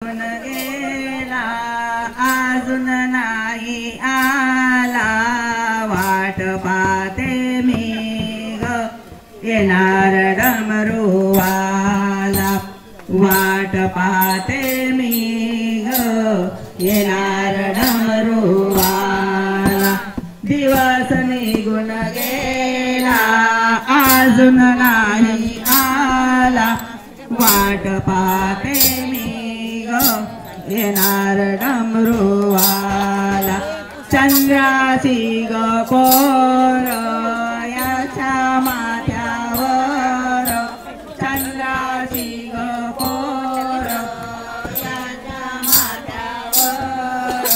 निघून गेला अजून नाही आला वाट पाहते मी ग येणार डमरूवाला वाट पाहते मी ग येणार डमरूवाला दिवस निघून गेला अजून नाही आला वाट पाहते मी ग येणार डमरूवाला चंद्राची ग कोर याच्या माथ्यावर चंद्राची ग कोर याच्या माथ्यावर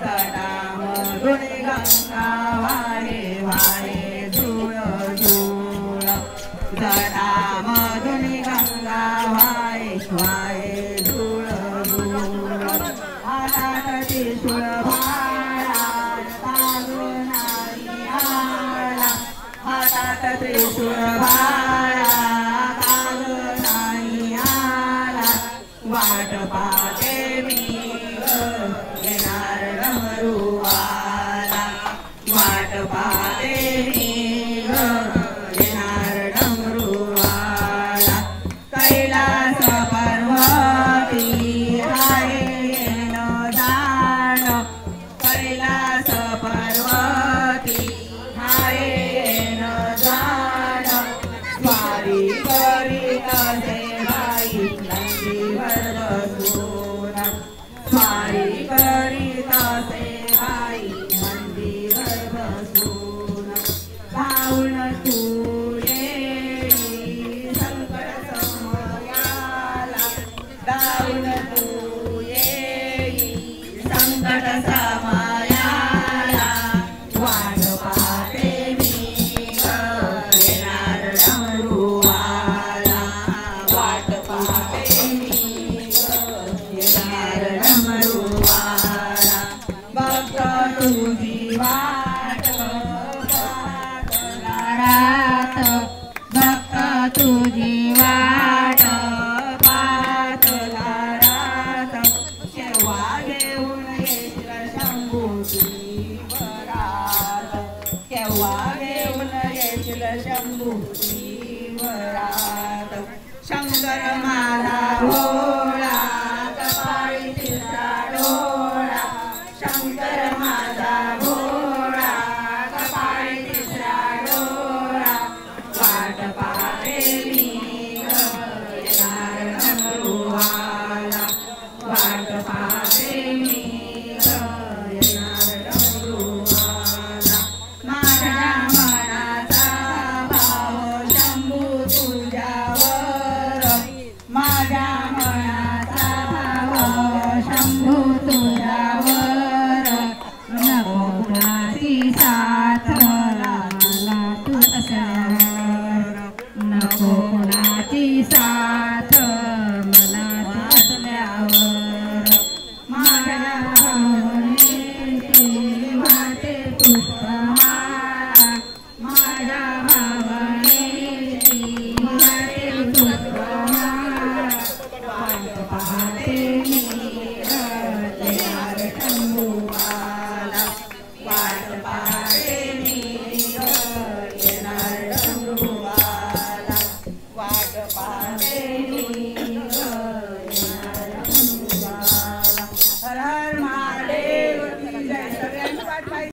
तडामधून गंगा वाहे वाहे झुळ झुळ तडामधून गंगा वाहे वाहे झुळ झुळ हातात त्रिशूळ हातात त्रिशूळ भाला काल नाही आला वाट पाहते मी येणार डमरूवाला वाट पाहते मी येणार डमरूवाला कैलास पर्वती आहे येणं जाणं कैलास पर्वती आहे स्वारी करीत असे बाई नंदीवर बसून स्वारी करीत असे बाई नंदीवर बसून धावून तू येई संकट समयाला धावून तू येई संकट समयाला वाट पाहते मी येणार डमरूवाला वाट पाहते मी येणार डमरूवाला बघ तुझी वाट रात बघ तुझी वाट पाहतला रात केव्हा घेऊन येशील शंभू वरात केव्हा घेऊन येशील शंभू वरात शंकर माझा भोळा कपाळी तिसरा डोळा शंकर माझा भोळा कपाळी तिसरा डोळा वाट पाहते मी येणार डमरूवाला वाट पाहते मी येणार डमरूवाला माझ्या मनाचा भाव शंभू तुझ्यावर माझ्या मनाचा भाव शंभू तुझ्यावर नको कुणाची साथ मला तू असल्यावर नको कुणाची साथ मला तू असल्यावर माझ्या भावनेची वाटे पुष्पमाळा माझ्या भावनेची वाटे पुष्पमाळा वाट पाहते मी